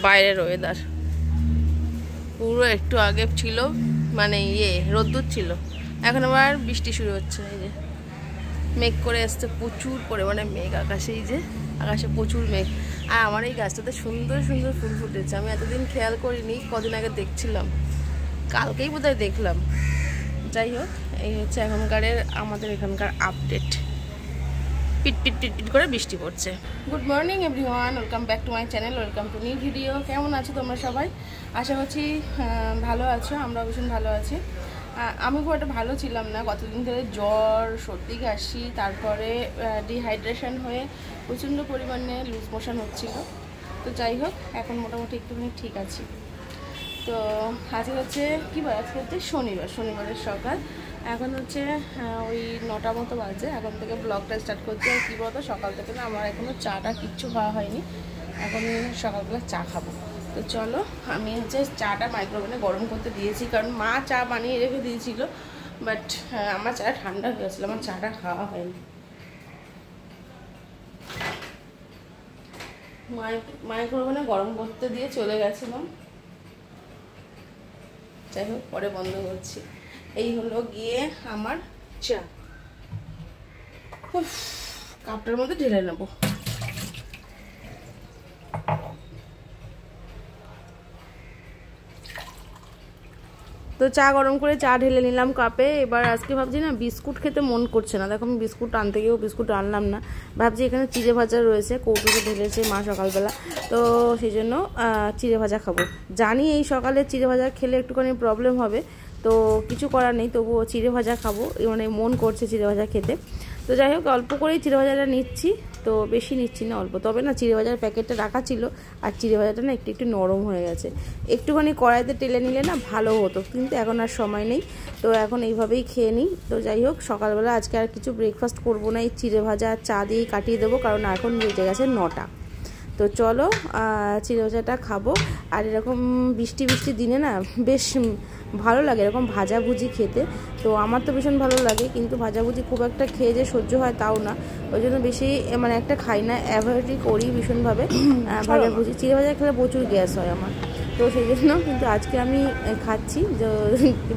বাইরের ওয়েদার পুরো একটু আগে ছিল মানে রোদ্দুর ছিল, এখন আবার বৃষ্টি শুরু হচ্ছে। এই যে মেঘ করে আসছে, প্রচুর পরিমাণে মেঘ আকাশে, এই যে আকাশে প্রচুর মেঘ। আর আমার এই গাছটাতে সুন্দর সুন্দর ফুল ফুটেছে, আমি এতদিন খেয়াল করিনি, কদিন আগে দেখছিলাম, কালকেই বোধহয় দেখলাম। যাই হোক, এই হচ্ছে আমাদের এখানকার আপডেট। পিট পিট পিট পিট করে বৃষ্টি পড়ছে। Good morning everyone, welcome back to my channel, welcome to new video. কেমন আছো তোমরা সবাই? আশা করছি ভালো আছো, আমরা ভীষণ ভালো আছি। আমি খুব একটা ভালো ছিলাম না, কতদিন ধরে জ্বর, সর্দি, কাশি, তারপরে ডিহাইড্রেশন হয়ে প্রচণ্ড পরিমাণে লুজ মোশন হচ্ছিল। তো যাই হোক, এখন মোটামুটি একটুখানি ঠিক আছি। তো আজকে হচ্ছে কী বার, আজকে হচ্ছে শনিবারের সকাল। এখন হচ্ছে ওই 9টা মতো বাজে। এখন থেকে ব্লগটা স্টার্ট করছি। আর কী বলতো, সকাল থেকে না আমার এখনও চাটা কিচ্ছু খাওয়া হয়নি, এখন সকালবেলা চা খাবো। তো চলো, আমি হচ্ছে চাটা মাইক্রোওভেনে গরম করতে দিয়েছি, কারণ মা চা বানিয়ে রেখে দিয়েছিল, বাট আমার চাটা ঠান্ডা হয়ে গেছিলো, আমার চাটা খাওয়া হয়নি। মাইক্রোওভেনে গরম করতে দিয়ে চলে গেছিলাম, যাই হোক পরে বন্ধ করছি। এই হলো গিয়ে আমার চা, কাপটার মধ্যে ঢেলে নেবো। তো চা গরম করে চা ঢেলে নিলাম কাপে। এবার আজকে ভাবছি না, বিস্কুট খেতে মন করছে না, দেখো আমি বিস্কুট আনতে গিয়েও বিস্কুট আনলাম না। ভাবছি এখানে চিড়ে ভাজা রয়েছে, কৌটোতে ঢেলেছে মা সকালবেলা, তো সেই জন্য চিড়ে ভাজা খাবো। জানি এই সকালে চিড়ে ভাজা খেলে একটুখানি প্রবলেম হবে, তো কিছু করার নেই, তবুও চিড়ে ভাজা খাবো, মানে মন করছে চিড়ে ভাজা খেতে। তো যাই হোক, অল্প করেই চিড়ে ভাজাটা নিচ্ছি, তো বেশি নিচ্ছি না, অল্প। তবে না, চিড়ে ভাজার প্যাকেটটা রাখা ছিল, আর চিড়ে ভাজাটা না একটু একটু নরম হয়ে গেছে। একটুখানি কড়াইতে টেলে নিলে না ভালো হতো, কিন্তু এখন আর সময় নেই, তো এখন এইভাবেই খেয়ে নিই। তো যাই হোক, সকালবেলা আজকে আর কিছু ব্রেকফাস্ট করবো না, এই চিড়ে ভাজা আর চা দিয়েই কাটিয়ে দেবো, কারণ এখন বেজে গেছে 9টা। তো চলো চিড়ে ভাজাটা খাবো। আর এরকম বৃষ্টি দিনে না বেশ ভালো লাগে এরকম ভাজাভুজি খেতে, তো আমার তো ভীষণ ভালো লাগে, কিন্তু ভাজাভুজি খুব একটা খেয়ে যে সহ্য হয় তাও না, ওই জন্য বেশি মানে একটা খাই না, অ্যাভয়েডই করি ভীষণভাবে ভাজাভুজি। চিড়ে ভাজা খেলে প্রচুর গ্যাস হয় আমার, তো সেই জন্য কিন্তু আজকে আমি খাচ্ছি।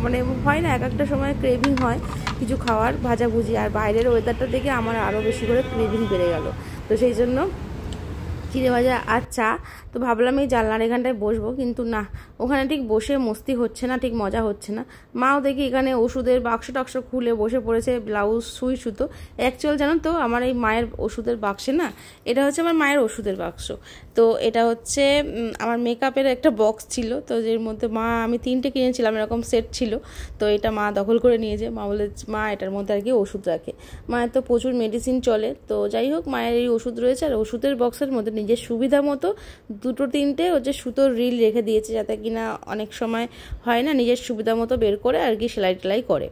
মানে হয় না, একটা সময় ক্রেভিং হয় কিছু খাওয়ার, ভাজাভুজি, আর বাইরের ওয়েদারটা দেখে আমার আরও বেশি করে ক্রেভিং বেড়ে গেল, তো সেই জন্য চিড়ে ভাজা আর চা। তো ভাবলাম এই জানলার এখানটায় বসবো, কিন্তু না, ওখানে ঠিক বসে মস্তি হচ্ছে না, ঠিক মজা হচ্ছে না। মাও দেখি এখানে ওষুধের বাক্স টাক্স খুলে বসে পড়েছে, ব্লাউজ, সুই সুতো। অ্যাকচুয়াল জানো তো, আমার এই মায়ের ওষুধের বাক্সে না, এটা হচ্ছে আমার মায়ের ওষুধের বাক্স, তো এটা হচ্ছে আমার মেকআপের একটা বক্স ছিল, তো এর মধ্যে আমি 3টে কিনেছিলাম, এরকম সেট ছিল, তো এটা মা দখল করে নিয়েছে। মা বলে, মা এটার মধ্যে আর কি ওষুধ রাখে, মায়ের তো প্রচুর মেডিসিন চলে। তো যাই হোক, মায়ের এই ওষুধ রয়েছে, আর ওষুধের বক্সের মধ্যে নিজের সুবিধা মতো 2-3টে হচ্ছে সুতোর রিল রেখে দিয়েছে, যাতে কিনা অনেক সময় হয় না, নিজের সুবিধা মতো বের করে আর কি সেলাই টেলাই করে।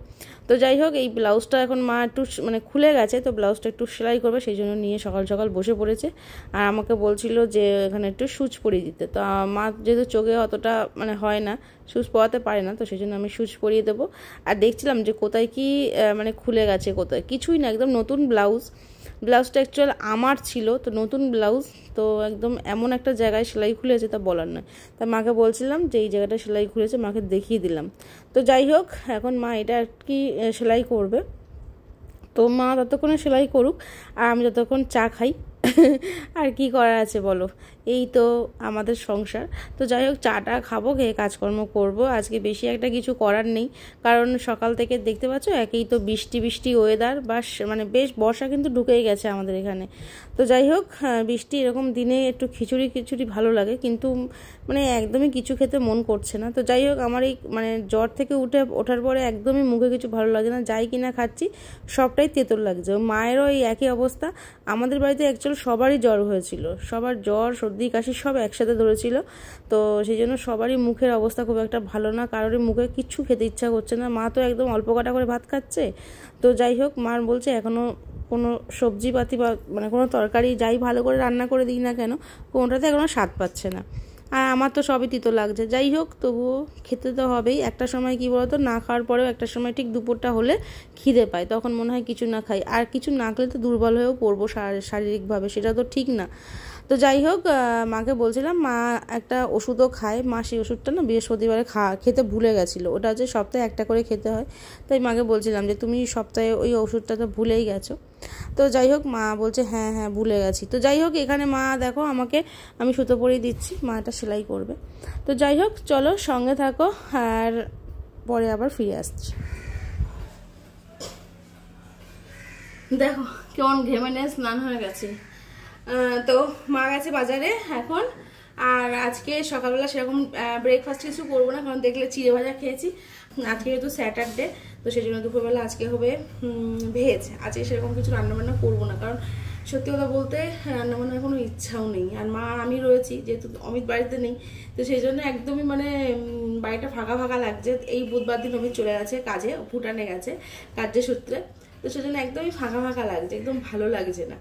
তো যাই হোক, এই ব্লাউজটা এখন মা একটু মানে খুলে গেছে, তো ব্লাউজটা একটু সেলাই করবে, সেই জন্য নিয়ে সকাল সকাল বসে পড়েছে। আর আমাকে বলছিল যে এখানে একটু সুচ পরিয়ে দিতে, তো মা যেহেতু চোখে অতটা মানে হয় না, সুচ পরাতে পারে না, তো সেই জন্য আমি সুচ পরিয়ে দেবো। আর দেখছিলাম যে কোথায় কি মানে খুলে গেছে, কোথায় কিছুই না, একদম নতুন ব্লাউজটা অ্যাকচুয়াল আমার ছিল, তো নতুন ব্লাউজ, তো একদম এমন একটা জায়গায় সেলাই খুলেছে তা বলার নয়। তা মাকে বলছিলাম যে এই জায়গাটা সেলাই খুলেছে, মাকে দেখিয়ে দিলাম। তো যাই হোক, এখন মা এটা আর কি সেলাই করবে, তো মা ততক্ষণে সেলাই করুক, আর আমি যতক্ষণ চা খাই। আর কি করার আছে বলো, এই তো আমাদের সংসার। তো যাই হোক, চাটা খাবো, খেয়ে কাজকর্ম করব। আজকে বেশি একটা কিছু করার নেই, কারণ সকাল থেকে দেখতে পাচ্ছ একেই তো বৃষ্টি ওয়েদার, মানে বেশ বর্ষা কিন্তু ঢুকেই গেছে আমাদের এখানে। তো যাই হোক, বৃষ্টি এরকম দিনে একটু খিচুড়ি ভালো লাগে, কিন্তু মানে একদমই কিছু খেতে মন করছে না। তো যাই হোক, আমার এই মানে জ্বর থেকে ওঠার পরে একদমই মুখে কিছু ভালো লাগে না, যাই কিনা খাচ্ছি সবটাই তেঁতুল লাগছে। মায়েরও এই একই অবস্থা। আমাদের বাড়িতে অ্যাকচুয়াল সবারই জ্বর হয়েছিল, সবার জ্বর, সর্দি, কাশি সব একসাথে ধরেছিল, তো সেই জন্য সবারই মুখের অবস্থা খুব একটা ভালো না, কারোরই মুখে কিচ্ছু খেতে ইচ্ছা করছে না। মা তো একদম অল্প কাটা করে ভাত খাচ্ছে। তো যাই হোক, মার বলছে এখনও কোনো সবজিপাতি বা মানে কোনো তরকারি যাই ভালো করে রান্না করে দিই না কেন, কোনোটাতে এখনও স্বাদ পাচ্ছে না। আর আমার তো সবই তিতো লাগছে। যাই হোক, তবুও খেতে তো হবেই। একটা সময় কি বলতো, না খাওয়ার পরেও একটা সময় ঠিক দুপুরটা হলে খিদে পায়, তখন মনে হয় কিছু না খাই, আর কিছু না খেলে তো দুর্বল হয়েও পড়বো শারীরিকভাবে, সেটা তো ঠিক না। তো যাই হোক, মাকে বলছিলাম মা একটা ওষুধও খায়, মা সেই ওষুধটা না বৃহস্পতিবারে খেতে ভুলে গেছিলো। ওটা হচ্ছে সপ্তাহে একটা করে খেতে হয়। তাই মাকে বলছিলাম যে তুমি সপ্তাহে ওই ওষুধটা তো ভুলেই গেছো। তো যাই হোক, মা বলছে হ্যাঁ হ্যাঁ ভুলে গেছি। তো যাই হোক, এখানে মা দেখো আমাকে আমি সুতো পরিয়ে দিচ্ছি, মা এটা সেলাই করবে। তো যাই হোক চলো সঙ্গে থাকো, আর পরে আবার ফিরে আসছি। দেখো কেমন ঘেমে নিয়ে স্নান হয়ে গেছে। তো মা গেছে বাজারে এখন, আর আজকে সকালবেলা সেরকম ব্রেকফাস্ট কিছু করবো না, কারণ দেখলে চিড়ে ভাজা খেয়েছি। আজকে যেহেতু স্যাটারডে, তো সেই জন্য দুপুরবেলা আজকে হবে ভেজ। আজকে সেরকম কিছু রান্নাবান্না করবো না, কারণ সত্যি কথা বলতে রান্নাবান্নার কোনো ইচ্ছাও নেই। আর মা আমি রয়েছি, যেহেতু অমিত বাড়িতে নেই, তো সেই জন্য একদমই মানে বাড়িটা ফাঁকা ফাঁকা লাগছে। এই বুধবার দিন অমিত চলে গেছে কাজে, ভুটানে গেছে কার্যসূত্রে, তো সেজন্য একদমই ফাঁকা ফাঁকা লাগছে, একদম ভালো লাগছে না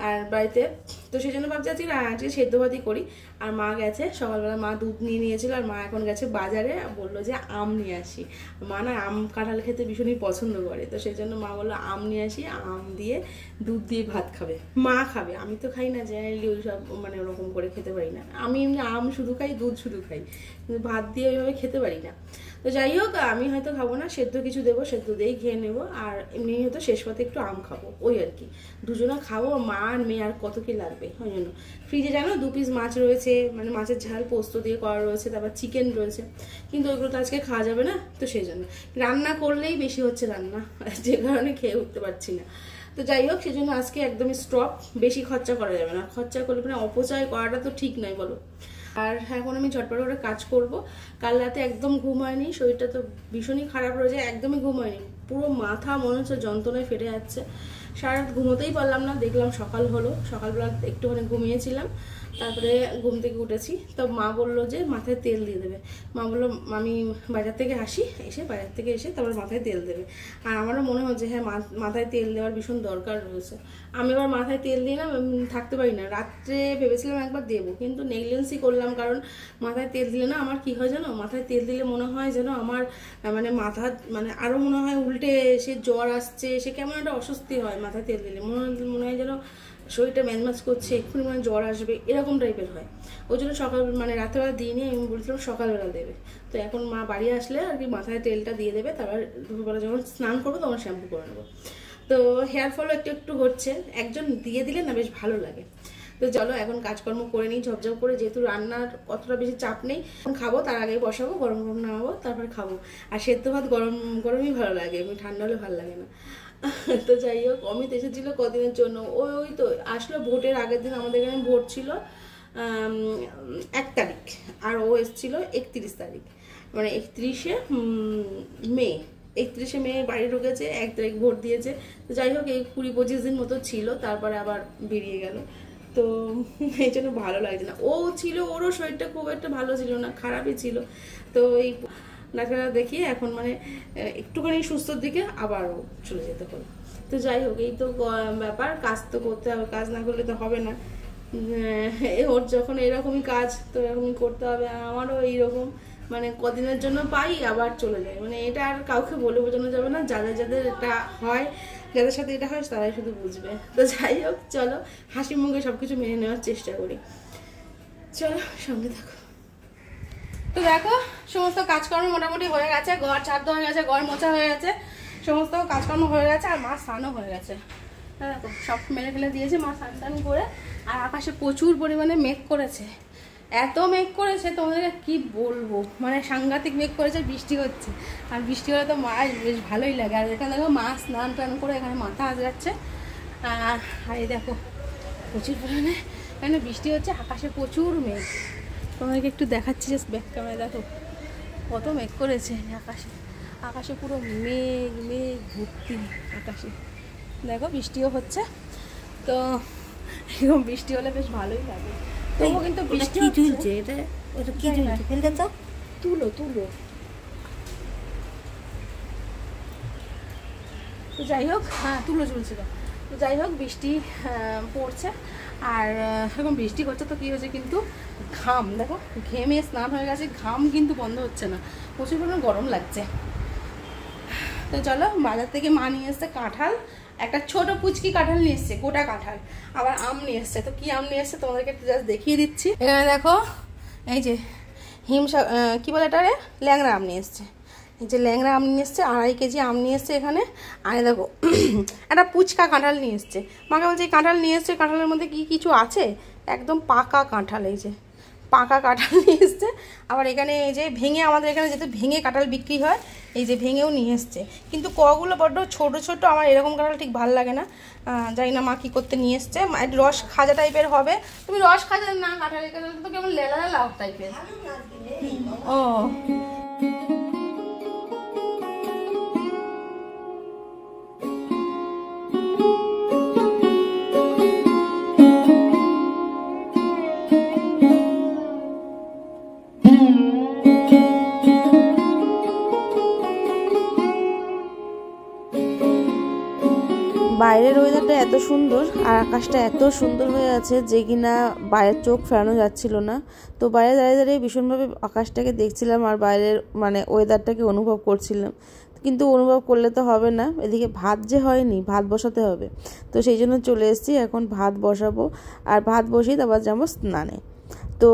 আর বাড়িতে। তো সেই জন্য ভাবছি আজকে সেদ্ধ ভাতই করি। আর মা গেছে সকালবেলা, মা দুধ নিয়ে নিয়েছিল, আর মা এখন গেছে বাজারে, বললো যে আম নিয়ে আসি। মা না আম কাঁঠাল খেতে ভীষণই পছন্দ করে, তো সেই জন্য মা বললো আম নিয়ে আসি, আম দিয়ে দুধ দিয়ে ভাত খাবে, মা খাবে। আমি তো খাই না জেনারেলি ওই সব, মানে ওরকম করে খেতে পারি না আমি। এমনি আম শুধু খাই, দুধ শুধু খাই, কিন্তু ভাত দিয়ে ওইভাবে খেতে পারি না। তো যাই হোক, আমি হয়তো খাবো না, সেদ্ধ কিছু দেবো, সেদ্ধ দিয়েই খেয়ে নেবো। আর এমনি হয়তো শেষ পাতে একটু আম খাবো, ওই আর কি। দুজনে খাবো, মা আর মেয়ে, আর কত কি লাগবে। ওই জন্য ফ্রিজে জানো 2 পিস মাছ রয়েছে, মানে মাছের ঝাল পোস্ত দিয়ে করা রয়েছে, তারপর চিকেন রয়েছে, কিন্তু ওইগুলো তো আজকে খাওয়া যাবে না। তো সেই জন্য রান্না করলেই বেশি হচ্ছে রান্না, যে কারণে খেয়ে উঠতে পারছি না। তো যাই হোক, সেই জন্য আজকে একদমই স্টপ, বেশি খরচা করা যাবে না। খরচা করলে মানে অপচয় করাটা তো ঠিক নয় বলো। আর এখন আমি ঝটপট করে কাজ করব। কাল রাতে একদম ঘুম হয়নি, শরীরটা তো ভীষণই খারাপ রয়েছে, একদমই ঘুম হয়নি, পুরো মাথা মনে হচ্ছে যন্ত্রণায় ফেটে যাচ্ছে। সারা রাত ঘুমোতেই পারলাম না, দেখলাম সকাল হলো, সকালবেলা একটুখানি ঘুমিয়েছিলাম, তারপরে ঘুম থেকে উঠেছি। তো মা বললো যে মাথায় তেল দিয়ে দেবে। মা বললো আমি বাজার থেকে আসি, বাজার থেকে এসে তারপর মাথায় তেল দেবে। আর আমারও মনে হচ্ছে হ্যাঁ মাথায় তেল দেওয়ার ভীষণ দরকার রয়েছে। আমি আবার মাথায় তেল দিয়ে না থাকতে পারি না। রাত্রে ভেবেছিলাম একবার দেবো, কিন্তু নেগলেন্সি করলাম, কারণ মাথায় তেল দিলে না আমার কি হয় জানো, মাথায় তেল দিলে মনে হয় যেন আমার মানে মাথা মানে আরও মনে হয় উল্টে সে জ্বর আসছে, সে কেমন একটা অস্বস্তি হয় মাথায় তেল দিলে, মনে হয় যেন শরীরটা ম্যাজম্যাজ করছে, এক্ষুনি মানে জ্বর আসবে, এরকম টাইপের হয়। ওই জন্য সকাল মানে রাত্রেবেলা দিয়ে নিয়ে আমি বলছিলাম সকালবেলা দেবে। তো এখন মা বাড়ি আসলে আর কি মাথায় তেলটা দিয়ে দেবে, তারপর দুপুরবেলা যখন স্নান করবো তখন শ্যাম্পু করে নেবো। তো হেয়ার ফলও একটু একটু হচ্ছে, একজন দিয়ে দিলে না বেশ ভালো লাগে। তো চলো এখন কাজকর্ম করে নিই ঝপঝপ করে, যেহেতু রান্নার অতটা বেশি চাপ নেই। এখন খাবো, তার আগে বসাবো, গরম গরম নামাবো, তারপরে খাবো। আর সেদ্ধ ভাত গরম গরমই ভালো লাগে, এমনি ঠান্ডা হলে ভালো লাগে না। তো যাই হোক, অমিত এসেছিল কদিনের জন্য, ওই তো আসলো ভোটের আগের দিন। আমাদের এখানে ভোট ছিল 1 তারিখ, আর ও এসেছিল 31 তারিখ, মানে 31শে মে। 31শে মে বাড়ি ঢুকেছে, 1 তারিখ ভোট দিয়েছে। তো যাই হোক, এই 20-25 দিন মতো ছিল, তারপরে আবার বেরিয়ে গেল। তো এই জন্য ভালো লাগছে না। ও ছিল, ওরও শরীরটা খুব একটা ভালো ছিল না, খারাপই ছিল। তো এই ডাক্তার দেখিয়ে এখন মানে একটুখানি সুস্থর দিকে আবারও চলে যেতে হলো। তো যাই হোক, এই তো ব্যাপার, কাজ তো করতে হবে, কাজ না করলে তো হবে না। ওর যখন এরকমই কাজ, তো এরকমই করতে হবে। আর আমারও এইরকম, মানে কদিনের জন্য পাই আবার চলে যায়, মানে এটা আর কাউকে বলে বোঝানো যাবে না। যাদের এটা হয়, যাদের সাথে এটা হয় তারাই শুধু বুঝবে। তো যাই হোক চলো, হাসি মুখে সবকিছু মেনে নেওয়ার চেষ্টা করি। চলো সঙ্গে থাকো। তো দেখো সমস্ত কাজকর্ম মোটামুটি হয়ে গেছে, ঘর ছাদ হয়ে গেছে, ঘর মোছা হয়ে গেছে, সমস্ত কাজকর্ম হয়ে গেছে, আর মা স্নানও হয়ে গেছে। দেখো সব মেরে ফেলে দিয়েছে মা স্নান টান করে। আর আকাশে প্রচুর পরিমাণে মেঘ করেছে, এত মেঘ করেছে তোমাদেরকে কি বলবো, মানে সাংঘাতিক মেঘ করেছে, বৃষ্টি হচ্ছে। আর বৃষ্টি হলে তো মা বেশ ভালোই লাগে। আর এখানে দেখো মা স্নান টান করে এখানে মাথা আজরাচ্ছে। আর এই দেখো প্রচুর পরিমাণে এখানে বৃষ্টি হচ্ছে, আকাশে প্রচুর মেঘ। তোমাদেরকে একটু দেখাচ্ছি জাস্ট ব্যাক ক্যামেরায়, দেখো কত মেঘ করেছে আকাশে। আকাশে পুরো মেঘ ভর্তি আকাশে। দেখো বৃষ্টিও হচ্ছে, তো এরকম বৃষ্টি হলে বেশ ভালোই লাগে। তবুও কিন্তু বৃষ্টি হচ্ছে, এটা কি ঝুলছে, তো তুলো। তো যাই হোক, হ্যাঁ তুলো ঝুলছিল। তো যাই হোক, বৃষ্টি পড়ছে, আর এখন বৃষ্টি হচ্ছে তো কী হয়েছে, কিন্তু ঘাম দেখো, ঘেমে স্নান হয়ে গেছে, ঘাম কিন্তু বন্ধ হচ্ছে না, প্রচুর পরিমাণে গরম লাগছে। তো চলো, বাজার থেকে মা নিয়ে এসছে কাঁঠাল, একটা ছোট পুচকি কাঁঠাল নিয়ে এসছে, গোটা কাঁঠাল, আবার আম নিয়ে এসছে। তো কি আম নিয়ে এসছে তোমাদেরকে একটু জাস্ট দেখিয়ে দিচ্ছি। এখানে দেখো এই যে কি বলে এটা রে, ল্যাংড়া আম নিয়ে এসছে। এই যে ল্যাংড়া আম নিয়ে এসছে, 2.5 কেজি আম নিয়ে এসছে এখানে। আর দেখো একটা পুচকা কাঁঠাল নিয়ে এসছে। মাকে বলছে এই কাঁঠাল নিয়ে এসছে, কাঁঠালের মধ্যে কি কিছু আছে? একদম পাকা কাঁঠাল, এই যে পাকা কাঁঠাল নিয়ে এসছে। আবার এখানে এই যে ভেঙে, আমাদের এখানে যেহেতু ভেঙে কাঁঠাল বিক্রি হয়, এই যে ভেঙেও নিয়ে এসছে। কিন্তু কগুলো বড্ড ছোট ছোট, আমার এরকম কাঁঠাল ঠিক ভালো লাগে না। জানি না মা কী করতে নিয়ে এসছে। রস খাজা টাইপের হবে। তুমি রস খাজা না, কাঁঠালের কাঁঠাল তো কেমন লেলা লেলা টাইপের। ও বাইরের ওয়েদারটা এত সুন্দর আর আকাশটা এত সুন্দর হয়ে আছে যে কিনা বাইরের চোখ ফেরানো যাচ্ছিল না। তো বাইরে দাঁড়িয়ে দাঁড়িয়ে ভীষণভাবে আকাশটাকে দেখছিলাম আর বাইরের মানে ওয়েদারটাকে অনুভব করছিলাম। কিন্তু অনুভব করলে তো হবে না, এদিকে ভাত যে হয়নি, ভাত বসাতে হবে। তো সেই জন্য চলে এসেছি, এখন ভাত বসাবো। আর ভাত বসিয়ে তারপর যাবো স্নানে। তো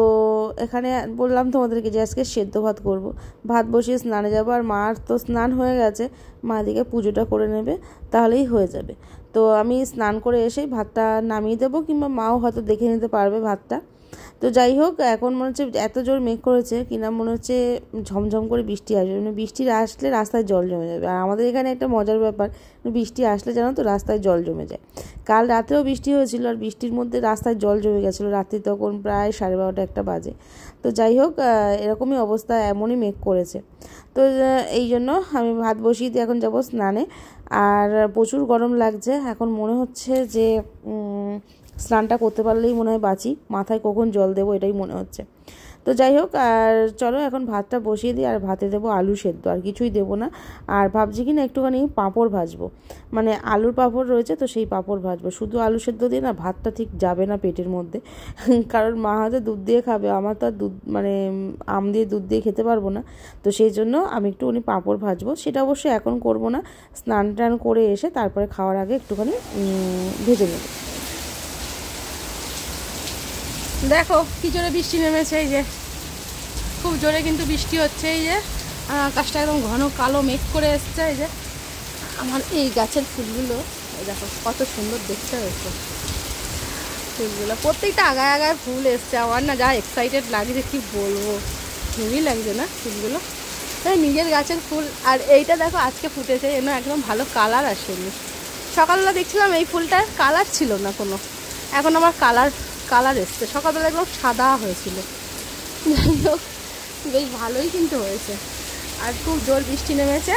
এখানে বললাম তোমাদেরকে যে আজকে সেদ্ধ ভাত করব। ভাত বসিয়ে স্নানে যাবো। আর মার তো স্নান হয়ে গেছে, মা দিকে পুজোটা করে নেবে, তাহলেই হয়ে যাবে। তো আমি স্নান করে এসেই ভাতটা নামিয়ে দেবো, কিংবা মাও হয়তো দেখে নিতে পারবে ভাতটা। তো যাই হোক, এখন মনে হচ্ছে এত জোর মেঘ করেছে কিনা মনে হচ্ছে ঝমঝম করে বৃষ্টি আসবে। মানে বৃষ্টি আসলে রাস্তায় জল জমে যাবে। আর আমাদের এখানে একটা মজার ব্যাপার, বৃষ্টি আসলে জানো তো রাস্তায় জল জমে যায়। কাল রাতেও বৃষ্টি হয়েছিল, আর বৃষ্টির মধ্যে রাস্তায় জল জমে গেছিলো। রাত্রি তখন প্রায় 12:30 একটা বাজে। তো যাই হোক, এরকমই অবস্থা, এমনই মেঘ করেছে। তো এই জন্য আমি ভাত বসিয়ে দিয়ে এখন যাবো স্নানে। আর প্রচুর গরম লাগছে, এখন মনে হচ্ছে যে স্নানটা করতে পারলেই মনে হয় বাঁচি, মাথায় কখন জল দেবো এটাই মনে হচ্ছে। তো যাই হোক, আর চলো এখন ভাতটা বসিয়ে দিই। আর ভাতে দেবো আলু সেদ্ধ, আর কিছুই দেবো না। আর ভাবছি কি না একটুখানি পাঁপড় ভাজবো, মানে আলুর পাঁপড় রয়েছে, তো সেই পাঁপড় ভাজবো। শুধু আলু সেদ্ধ দিয়ে না ভাতটা ঠিক যাবে না পেটের মধ্যে, কারণ মা হয়তো দুধ দিয়ে খাবে, আমার তো আর দুধ মানে আম দিয়ে দুধ দিয়ে খেতে পারবো না। তো সেই জন্য আমি একটুখানি পাঁপড় ভাজবো। সেটা অবশ্যই এখন করবো না, স্নান টান করে এসে তারপরে খাওয়ার আগে একটুখানি ভেজে নেবো। দেখো কি জোরে বৃষ্টি নেমেছে, এই যে খুব জোরে কিন্তু বৃষ্টি হচ্ছে। এই যে আকাশটা একদম ঘন কালো মেঘ করে এসছে। এই যে আমার এই গাছের ফুলগুলো দেখো কত সুন্দর দেখতে হয়েছে। ফুলগুলো প্রত্যেকটা আগায় আগায় ফুল এসছে। আমার না যা এক্সাইটেড লাগছে কি বলবো, হেভি লাগছে না ফুলগুলো, তাই নিজের গাছের ফুল। আর এইটা দেখো আজকে ফুটেছে, এনে একদম ভালো কালার আসেনি। সকালবেলা দেখছিলাম এই ফুলটার কালার ছিল না কোনো, এখন আমার কালার এসছে। সকালবেলা একদম সাদা হয়েছিল। যাই হোক বেশ ভালোই কিন্তু হয়েছে। আর খুব জোর বৃষ্টি নেমেছে।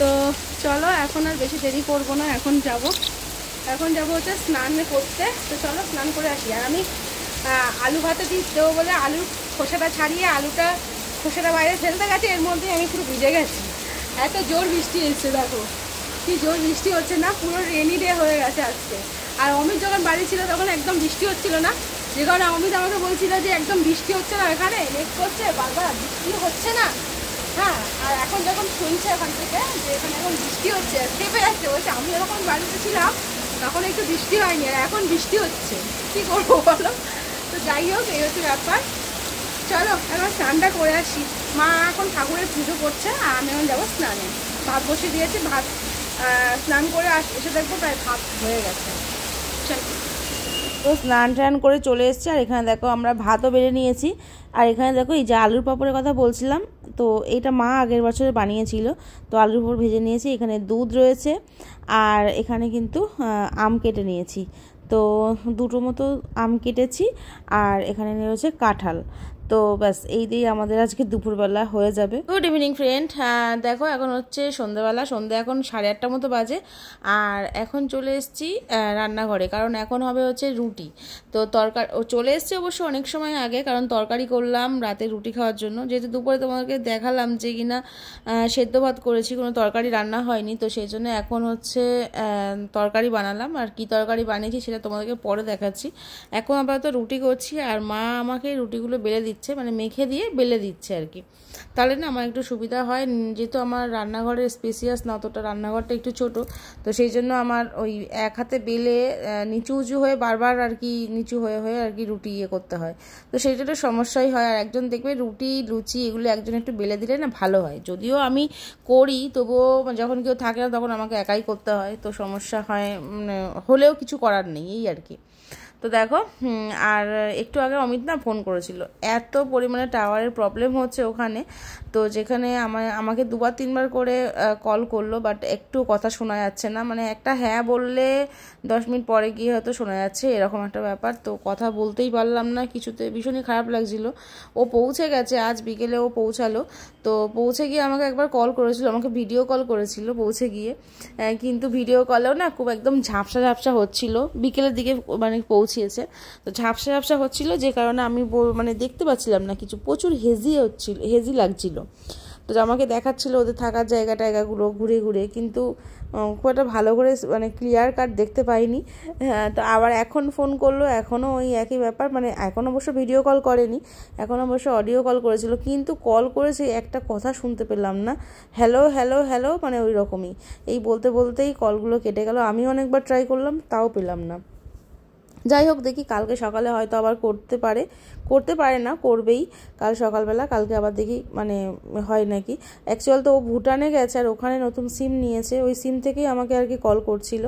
তো চলো এখন আর বেশি দেরি করবো না, এখন যাব হচ্ছে স্নান করতে। তো চলো স্নান করে আসি। আর আমি আলু ভাতে দেবো বলে আলুর খোসাটা ছাড়িয়ে খোসাটা বাইরে ফেলতে গেছে, এর মধ্যে আমি পুরো ভিজে গেছি। এত জোর বৃষ্টি এসছে, দেখো কি জোর বৃষ্টি হচ্ছে না, পুরো রেনি ডে হয়ে গেছে আজকে। আর অমিত যখন বাড়ি ছিল তখন একদম বৃষ্টি হচ্ছিল না, যে কারণে অমিত আমাকে বলছিল যে একদম বৃষ্টি হচ্ছে না, এখানে মেঘ করছে বারবার, বৃষ্টি হচ্ছে না। হ্যাঁ, আর এখন যখন শুনছে ওখান থেকে যে এখানে এখন বৃষ্টি হচ্ছে, চেপে যাচ্ছে, বলছে আমি যখন বাড়িতে ছিলাম তখন একটু বৃষ্টি হয়নি, আর এখন বৃষ্টি হচ্ছে, কী করবো বলো। তো যাই হোক, এই হচ্ছে ব্যাপার। চলো এখন স্নানটা করে আসি। মা এখন ঠাকুরের পুজো করছে, আর আমি এখন যাবো স্নানে। ভাত বসিয়ে দিয়েছি, ভাত স্নান করে এসে দেখবো প্রায় ভাত হয়ে গেছে। চলো, তো স্নান টান করে চলে এসেছি। আর এখানে দেখো আমরা ভাতও বেড়ে নিয়েছি। আর এখানে দেখো এই যে আলুর পাঁপড়ের কথা বলছিলাম, তো এইটা মা আগের বছরে বানিয়েছিল। তো আলুর পাঁপড় ভেজে নিয়েছি, এখানে দুধ রয়েছে, আর এখানে কিন্তু আম কেটে নিয়েছি। তো দুটো মতো আম কেটেছি, আর এখানে রয়েছে কাঁঠাল। তো ব্যাস এই দিয়ে আমাদের আজকে দুপুরবেলা হয়ে যাবে। গুড ইভিনিং ফ্রেন্ড, দেখো এখন হচ্ছে সন্ধ্যাবেলা, সন্ধ্যা এখন 8:30 মতো বাজে। আর এখন চলে এসেছি রান্নাঘরে, কারণ এখন হবে হচ্ছে রুটি। তো চলে এসেছি অবশ্য অনেক সময় আগে, কারণ তরকারি করলাম রাতে রুটি খাওয়ার জন্য। যেহেতু দুপুরে তোমাদেরকে দেখালাম যে কিনা সেদ্ধ ভাত করেছি, কোনো তরকারি রান্না হয়নি, তো সেই জন্য এখন হচ্ছে তরকারি বানালাম। আর কি তরকারি বানিয়েছি সেটা তোমাদেরকে পরে দেখাচ্ছি। এখন আপাতত রুটি করছি, আর মা আমাকে রুটিগুলো বেলে দিচ্ছে। দিচ্ছে, মানে মেখে দিয়ে বেলে দিচ্ছে আর কি। তাহলে না আমার একটু সুবিধা হয়, যেহেতু আমার রান্নাঘরের স্পেসিয়াস না অতটা, রান্নাঘরটা একটু ছোট, তো সেই জন্য আমার ওই এক হাতে বেলে নিচু উঁচু হয়ে বারবার আর কি নিচু হয়ে হয়ে আর কি রুটি করতে হয়। তো সেইটা একটু সমস্যাই হয়। আর একজন দেখবে রুটি লুচি এগুলো একজন একটু বেলে দিলে না ভালো হয়। যদিও আমি করি, তবুও যখন কেউ থাকে না তখন আমাকে একাই করতে হয়, তো সমস্যা হয়, মানে হলেও কিছু করার নেই এই আর কি। তো দেখো, আর একটু আগে অমিত না ফোন করেছিল, এত পরিমাণে টাওয়ারের প্রবলেম হচ্ছে ওখানে, তো যেখানে আমাকে 2-3 বার করে কল করলো, বাট একটু কথা শোনা যাচ্ছে না, মানে একটা হ্যাঁ বললে 10 মিনিট পরে গিয়ে হয়তো শোনা যাচ্ছে, এরকম একটা ব্যাপার। তো কথা বলতেই পারলাম না কিছুতে, ভীষণই খারাপ লাগছিল। ও পৌঁছে গেছে, আজ বিকেলে ও পৌঁছালো। তো পৌঁছে গিয়ে আমাকে একবার কল করেছিল, আমাকে ভিডিও কল করেছিল পৌঁছে গিয়ে, কিন্তু ভিডিও কলেও না খুব একদম ঝাপসা ঝাপসা হচ্ছিল, বিকেলের দিকে মানে পৌঁছিয়েছে, তো ঝাপসা ঝাপসা হচ্ছিল, যে কারণে আমি মানে দেখতে পাচ্ছিলাম না কিছু, প্রচুর হেজি লাগছিল। তো আমাকে দেখাচ্ছিল ওদের থাকার জায়গাগুলো ঘুরে ঘুরে, কিন্তু খুব একটা ভালো করে মানে ক্লিয়ার কাট দেখতে পাইনি। হ্যাঁ, তো আবার এখন ফোন করলো, এখনও ওই একই ব্যাপার, মানে এখন অবশ্য ভিডিও কল করেনি, এখন অবশ্য অডিও কল করেছিল, কিন্তু কল করেছে একটা কথা শুনতে পেলাম না, হ্যালো হ্যালো হ্যালো, মানে ওই রকমই, এই বলতে বলতেই কলগুলো কেটে গেল। আমি অনেকবার ট্রাই করলাম, তাও পেলাম না। যাই হোক, দেখি কালকে সকালে হয়তো আবার করতে পারে না, করবেই কাল সকালবেলা, কালকে আবার দেখি মানে হয় নাকি। অ্যাকচুয়াল তো ও ভুটানে গেছে আর ওখানে নতুন সিম নিয়েছে, ওই সিম থেকেই আমাকে আর কি কল করছিল,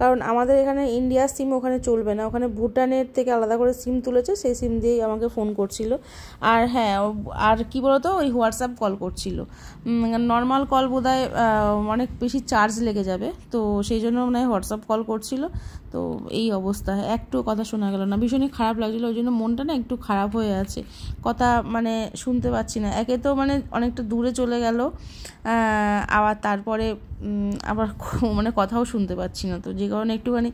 কারণ আমাদের এখানে ইন্ডিয়ার সিম ওখানে চলবে না, ওখানে ভুটানের থেকে আলাদা করে সিম তুলেছে, সেই সিম দিয়েই আমাকে ফোন করছিল। আর হ্যাঁ, আর কি বলতো, ওই হোয়াটসঅ্যাপ কল করছিল, নর্মাল কল বোধহয় অনেক বেশি চার্জ লেগে যাবে, তো সেই জন্য মনে হয় হোয়াটসঅ্যাপ কল করছিল। তো এই অবস্থা, একটু কথা শোনা গেল না, ভীষণই খারাপ লাগছিলো, ওই জন্য মনটা না একটু খারাপ হয়ে আছে, কথা মানে শুনতে পাচ্ছি না, একে তো মানে অনেকটা দূরে চলে গেল, আবার তারপরে আবার মানে কথাও শুনতে পাচ্ছি না, তো যে কারণে একটুখানি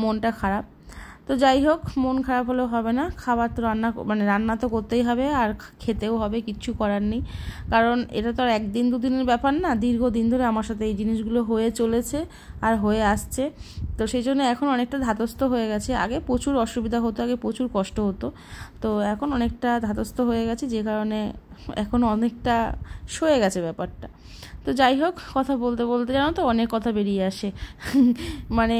মনটা খারাপ। তো যাই হোক, মন খারাপ হলেও হবে না, খাবার তো রান্না তো করতেই হবে, আর খেতেও হবে, কিচ্ছু করার নেই, কারণ এটা তো আর 1-2 দিনের ব্যাপার না, দীর্ঘদিন ধরে আমার সাথে এই জিনিসগুলো হয়ে চলেছে আর হয়ে আসছে, তো সেই জন্য এখন অনেকটা ধাতস্থ হয়ে গেছে। আগে প্রচুর অসুবিধা হতো, আগে প্রচুর কষ্ট হতো, তো এখন অনেকটা ধাতস্থ হয়ে গেছে, যে কারণে এখন অনেকটা সয়ে গেছে ব্যাপারটা। তো যাই হোক, কথা বলতে বলতে জানো তো অনেক কথা বেরিয়ে আসে, মানে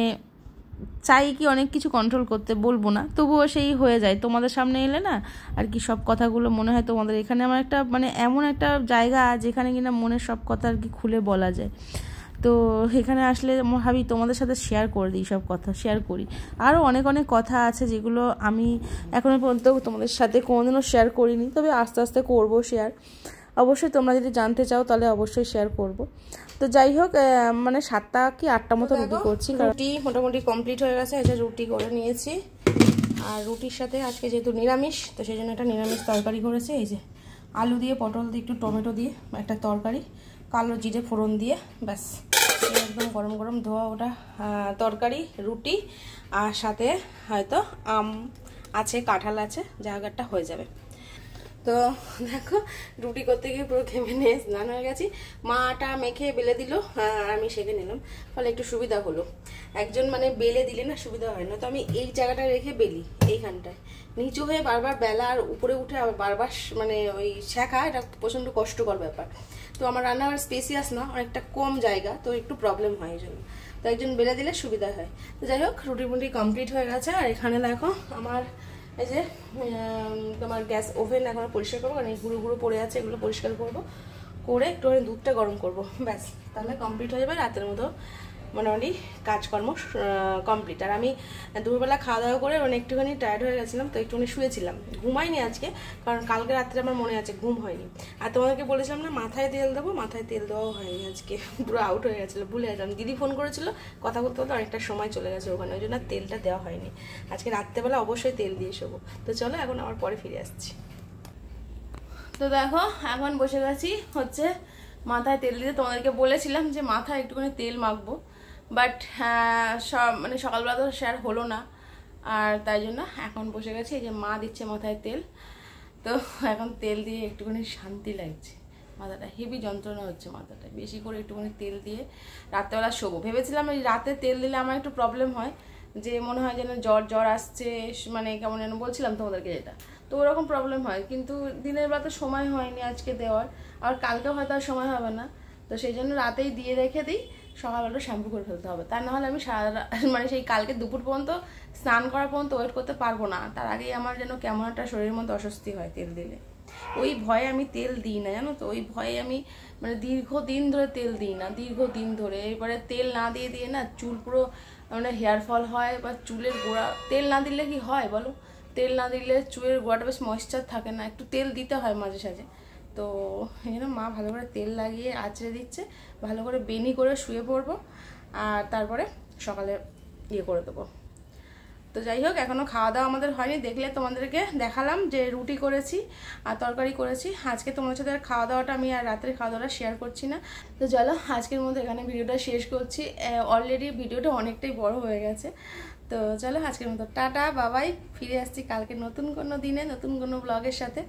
চাই কি অনেক কিছু কন্ট্রোল করতে, বলবো না, তবুও সেই হয়ে যায়। তোমাদের সামনে এলে না আর কি সব কথাগুলো মনে হয় তোমাদের, এখানে আমার একটা মানে এমন একটা জায়গা যেখানে কিনা মনের সব কথা আর কি খুলে বলা যায়, তো এখানে আসলে ভাবি তোমাদের সাথে শেয়ার করে দিই, সব কথা শেয়ার করি। আরও অনেক অনেক কথা আছে যেগুলো আমি এখনও পর্যন্ত তোমাদের সাথে কোনোদিনও শেয়ার করিনি, তবে আস্তে আস্তে করবো শেয়ার, অবশ্যই তোমরা যদি জানতে চাও তাহলে অবশ্যই শেয়ার করব। তো যাই হোক, মানে 7টা কি 8টা মতো রুটি করছি, রুটি মোটামুটি কমপ্লিট হয়ে গেছে, এটা রুটি করে নিয়েছি, আর রুটির সাথে আজকে যেহেতু নিরামিষ, তো সেই জন্য একটা নিরামিষ তরকারি করেছি, এই যে আলু দিয়ে, পটল দিয়ে, একটু টমেটো দিয়ে একটা তরকারি, কালো জিরে ফোড়ন দিয়ে, ব্যাস একদম গরম গরম ধোয়া ওটা তরকারি, রুটি, আর সাথে হয়তো আম আছে, কাঁঠাল আছে, জায়গাটা হয়ে যাবে। তো দেখো, রুটি করতে গিয়ে পুরো ঘেমে নিয়ে স্নান হয়ে গেছি, মাটা মেখে বেলে দিল আর আমি সেঁকে নিলাম, ফলে একটু সুবিধা হলো। একজন মানে বেলে দিলে না সুবিধা হয় না, তো আমি এই জায়গাটা রেখে বেলি, এইখানটায় নিচু হয়ে বারবার বেলা আর উপরে উঠে আবার বারবার মানে ওই শেখা, এটা প্রচণ্ড কষ্টকর ব্যাপার। তো আমার রান্নাঘর স্পেসিয়াস না, অনেকটা কম জায়গা, তো একটু প্রবলেম হয় এই জন্য, তো একজন বেলে দিলে সুবিধা হয়। তো যাই হোক, রুটি মুটি কমপ্লিট হয়ে গেছে, আর এখানে দেখো আমার এই যে তোমার গ্যাস ওভেন এখন পরিষ্কার করবো, কারণ এই গুঁড়ো গুঁড়ো পড়ে আছে, এগুলো পরিষ্কার করবো, করে একটুখানি দুধটা গরম করবো, ব্যাস তাহলে কমপ্লিট হয়ে যাবে, রাতের মতো মোটামুটি কাজকর্ম কমপ্লিট। আর আমি দুপুরবেলা খাওয়া দাওয়া করে মানে একটুখানি টায়ার্ড হয়ে গেছিলাম, তো একটুখানি শুয়েছিলাম, ঘুমাইনি আজকে, কারণ কালকে রাত্রে আমার মনে আছে ঘুম হয়নি। আর তোমাদেরকে বলেছিলাম না মাথায় তেল দেবো, মাথায় তেল দেওয়াও হয়নি আজকে, পুরো আউট হয়ে গেছিলো, ভুলে গেছিলাম। দিদি ফোন করেছিল, কথা বলতে বলতে অনেকটা সময় চলে গেছে ওখানে, ওই জন্য তেলটা দেওয়া হয়নি। আজকে রাত্রেবেলা অবশ্যই তেল দিয়ে শোবো। তো চলো এখন আবার পরে ফিরে আসছি। তো দেখো এখন বসে গেছি হচ্ছে মাথায় তেল দিতে, তোমাদেরকে বলেছিলাম যে মাথায় একটুখানি তেল মাখবো, বাট মানে সকালবেলা তো শেয়ার হলো না, আর তাই জন্য এখন বসে গেছি, এই যে মা দিচ্ছে মাথায় তেল, তো এখন তেল দিয়ে একটুখানি শান্তি লাগছে, মাথাটা হেভি যন্ত্রণা হচ্ছে, মাথাটা বেশি করে একটুখানি তেল দিয়ে রাত্রেবেলা শোবো। ভেবেছিলাম এই রাতে তেল দিলে আমার একটু প্রবলেম হয়, যে মনে হয় যেন জ্বর আসছে, মানে কেমন যেন বলছিলাম তোমাদেরকে যেটা, তো তো ওরকম প্রবলেম হয়, কিন্তু দিনের বেলা তো সময় হয়নি আজকে দেওয়ার, আর কালকে হয়তো আর সময় হবে না, তো সেই জন্য রাতেই দিয়ে রেখে দিই, সকালবেলা শ্যাম্পু করে ফেলতে হবে। তা নাহলে আমি মানে সেই কালকে দুপুর পর্যন্ত স্নান করা পর্যন্ত ওয়েট করতে পারবো না, তার আগেই আমার যেন কেমন একটা শরীরের মধ্যে অস্বস্তি হয় তেল দিলে। ওই ভয়ে আমি তেল দিই না, জানো তো, ওই ভয়ে আমি মানে দীর্ঘদিন ধরে তেল দিই না, দীর্ঘদিন ধরে। এবারে তেল না দিয়ে দিয়ে না চুল পুরো মানে হেয়ার ফল হয়, বা চুলের গোড়া তেল না দিলে কি হয় বলো, তেল না দিলে চুলের গোড়াটা বেশ ময়েশ্চার থাকে না, একটু তেল দিতে হয় মাঝে সাঝে। তো এখানে মা ভালো করে তেল লাগিয়ে আঁচড়ে দিচ্ছে, ভালো করে বেনি করে শুয়ে পড়বো, আর তারপরে সকালে ইয়ে করে দেবো। তো যাই হোক, এখনও খাওয়া দাওয়া আমাদের হয়নি, দেখলে তোমাদেরকে দেখালাম যে রুটি করেছি আর তরকারি করেছি। আজকে তোমাদের সাথে আর খাওয়া দাওয়াটা আমি আর রাতের খাওয়া দাওয়াটা শেয়ার করছি না। তো চলো আজকের মধ্যে এখানে ভিডিওটা শেষ করছি, অলরেডি ভিডিওটা অনেকটাই বড় হয়ে গেছে। তো চলো আজকের মতো টাটা বাবাই, ফিরে আসছি কালকে নতুন কোনো দিনে নতুন কোনো ব্লগের সাথে।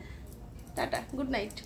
Tata, good night.